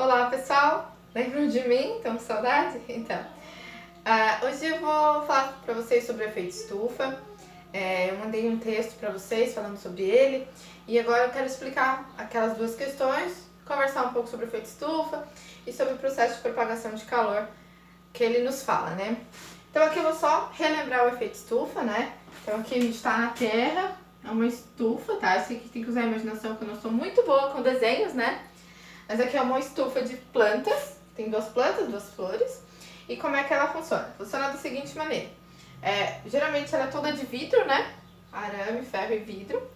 Olá pessoal, lembram de mim? Estão com saudade? Então, hoje eu vou falar para vocês sobre o efeito estufa. Eu mandei um texto para vocês falando sobre ele e agora eu quero explicar aquelas duas questões, conversar um pouco sobre o efeito estufa e sobre o processo de propagação de calor que ele nos fala, né? Então aqui eu vou só relembrar o efeito estufa, né? Então aqui a gente está na Terra, é uma estufa, tá? Eu sei que tem que usar a imaginação, porque eu não sou muito boa com desenhos, né? Mas aqui é uma estufa de plantas, tem duas plantas, duas flores. E como é que ela funciona? Funciona da seguinte maneira. Geralmente ela é toda de vidro, né? Arame, ferro e vidro.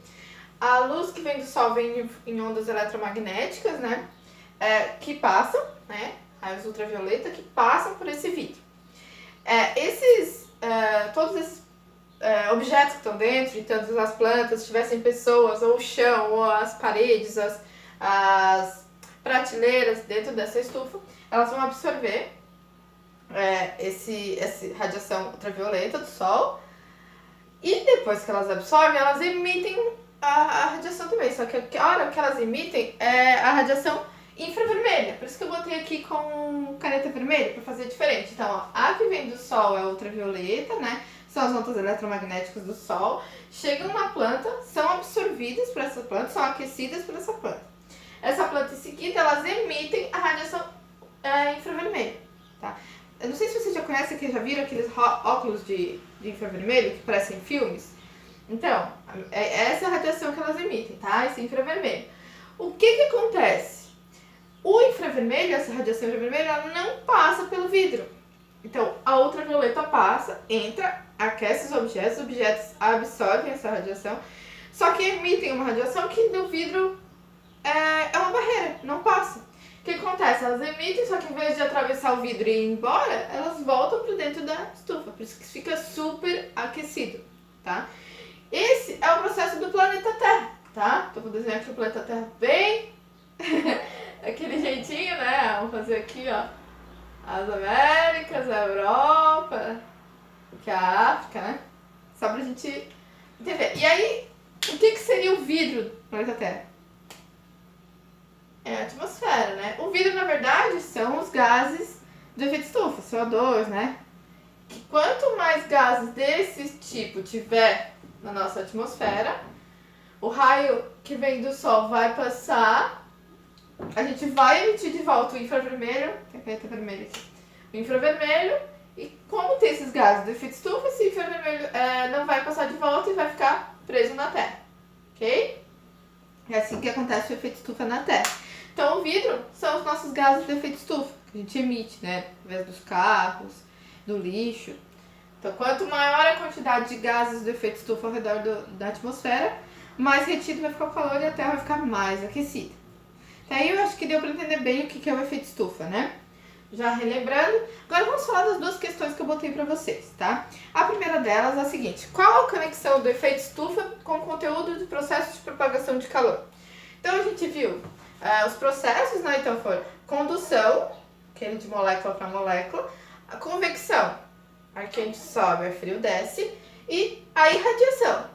A luz que vem do sol vem em ondas eletromagnéticas, né? Que passam, né? Raios ultravioleta que passam por esse vidro. Todos esses objetos que estão dentro, então as plantas, se tivessem pessoas, ou o chão, ou as paredes, as prateleiras dentro dessa estufa, elas vão absorver essa radiação ultravioleta do sol e depois que elas absorvem, elas emitem a radiação também, só que a hora que elas emitem é a radiação infravermelha, por isso que eu botei aqui com caneta vermelha para fazer diferente. Então, ó, a que vem do sol é ultravioleta, né? São as ondas eletromagnéticas do sol, chegam na planta, são absorvidas por essa planta, são aquecidas por essa planta. Essa planta em seguida, elas emitem a radiação infravermelha, tá? Eu não sei se vocês já conhecem, que já viram aqueles óculos de infravermelho que parecem filmes. Então, essa é a radiação que elas emitem, tá? Esse infravermelho. O que acontece? O infravermelho, essa radiação infravermelha, ela não passa pelo vidro. Então, a ultravioleta passa, entra, aquece os objetos absorvem essa radiação, só que emitem uma radiação que no vidro é uma barreira, não passa. O que acontece? Elas emitem, só que em vez de atravessar o vidro e ir embora, elas voltam para dentro da estufa, por isso que fica super aquecido, tá? Esse é o processo do planeta Terra, tá? Tô desenhando aqui o planeta Terra bem aquele jeitinho, né? Vamos fazer aqui, ó, as Américas, a Europa, que é a África, né? Só pra gente entender. E aí, o que seria o vidro do planeta Terra? É a atmosfera, né? O vidro, na verdade, são os gases do efeito estufa, CO2, né? Que quanto mais gases desse tipo tiver na nossa atmosfera, o raio que vem do sol vai passar, a gente vai emitir de volta o infravermelho, tem a caneta vermelha aqui, o infravermelho, e como tem esses gases do efeito estufa, esse infravermelho não vai passar de volta e vai ficar preso na Terra, ok? É assim que acontece o efeito estufa na Terra. Então, o vidro são os nossos gases de efeito estufa, que a gente emite, né? Através dos carros, do lixo. Então, quanto maior a quantidade de gases de efeito estufa ao redor da atmosfera, mais retido vai ficar o calor e a Terra vai ficar mais aquecida. Então, aí eu acho que deu para entender bem o que é o efeito estufa, né? Já relembrando, agora vamos falar das duas questões que eu botei para vocês, tá? A primeira delas é a seguinte: qual a conexão do efeito estufa com o conteúdo do processo de propagação de calor? Então, a gente viu os processos, né? Então foram condução, aquele de molécula para molécula, a convecção, ar quente sobe, ar frio desce, e a irradiação,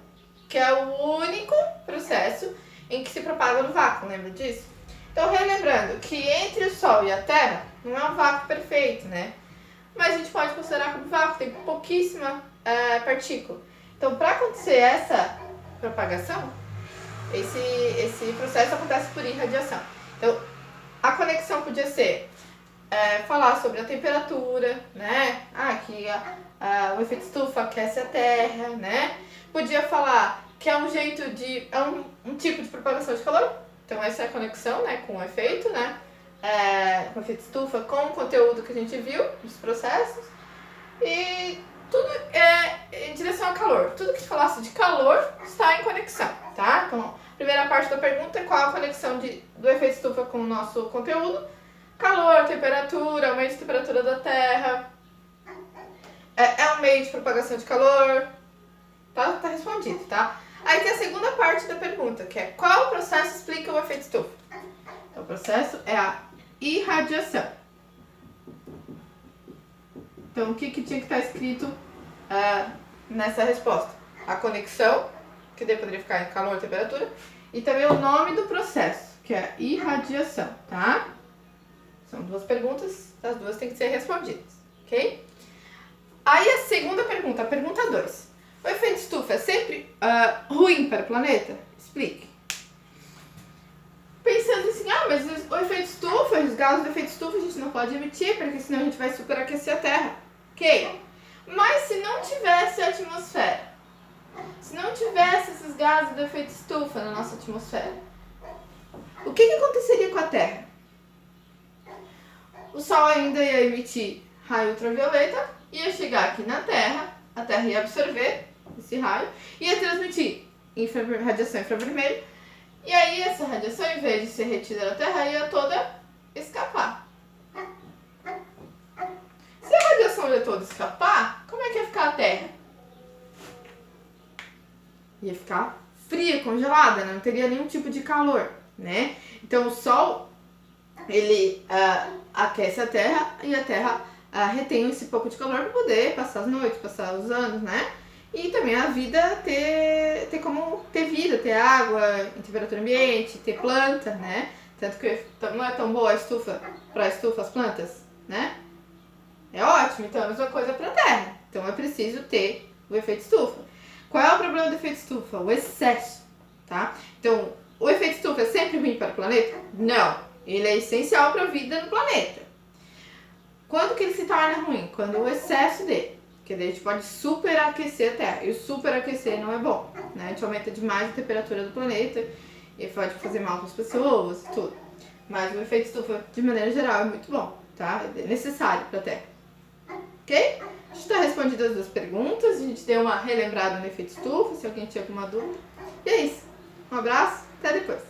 que é o único processo em que se propaga no vácuo, lembra disso? Então, relembrando que entre o Sol e a Terra não é um vácuo perfeito, né? Mas a gente pode considerar como vácuo, tem pouquíssima partícula. Então, para acontecer essa propagação, esse processo acontece por irradiação. Então, a conexão podia ser falar sobre a temperatura, né? Que o efeito estufa aquece a Terra, né? Podia falar que é um jeito de... um tipo de propagação de calor. Então, essa é a conexão, né, com o efeito, né? Com o efeito estufa, com o conteúdo que a gente viu dos processos. E tudo em direção ao calor. Tudo que falasse de calor está em conexão, tá? Então, a primeira parte da pergunta é qual a conexão do efeito estufa com o nosso conteúdo. Calor, temperatura, aumento de temperatura da Terra. É um meio de propagação de calor. Tá respondido, tá? Aí tem a segunda parte da pergunta, que é qual processo explica o efeito estufa? Então, o processo é a irradiação. Então, o que tinha que estar escrito nessa resposta? A conexão, que daí poderia ficar em calor e temperatura, e também o nome do processo, que é irradiação, tá? São 2 perguntas, as 2 têm que ser respondidas, ok? Aí a segunda pergunta, a pergunta 2. O efeito estufa é sempre ruim para o planeta? Explique. Pensando assim, mas o efeito estufa, os gases do efeito estufa a gente não pode emitir, porque senão a gente vai superaquecer a Terra. Ok? Mas se não tivesse a atmosfera, se não tivesse esses gases do efeito estufa na nossa atmosfera, o que aconteceria com a Terra? O Sol ainda ia emitir raio ultravioleta, ia chegar aqui na Terra, a Terra ia absorver esse raio, ia transmitir radiação infravermelha, e aí essa radiação, em vez de ser retida da Terra, ia toda escapar. Se a radiação ia toda escapar, como é que ia ficar a Terra? Ia ficar fria, congelada, não teria nenhum tipo de calor, né? Então o Sol, ele aquece a Terra e a Terra retém esse pouco de calor para poder passar as noites, passar os anos, né? E também a vida ter como ter vida, ter água em temperatura ambiente, ter planta, né? Tanto que não é tão boa a estufa para estufa as plantas, né? É ótimo, então é a mesma coisa para a Terra. Então é preciso ter o efeito estufa. Qual é o problema do efeito estufa? O excesso, tá? Então, o efeito estufa é sempre ruim para o planeta? Não. Ele é essencial para a vida no planeta. Quando que ele se torna ruim? Quando o excesso dele. Porque daí a gente pode superaquecer a Terra. E o superaquecer não é bom, né? A gente aumenta demais a temperatura do planeta e pode fazer mal para as pessoas e tudo. Mas o efeito estufa, de maneira geral, é muito bom, tá? É necessário para a Terra. Ok? A gente está respondido as 2 perguntas. A gente deu uma relembrada no efeito estufa, se alguém tinha alguma dúvida. E é isso. Um abraço, até depois.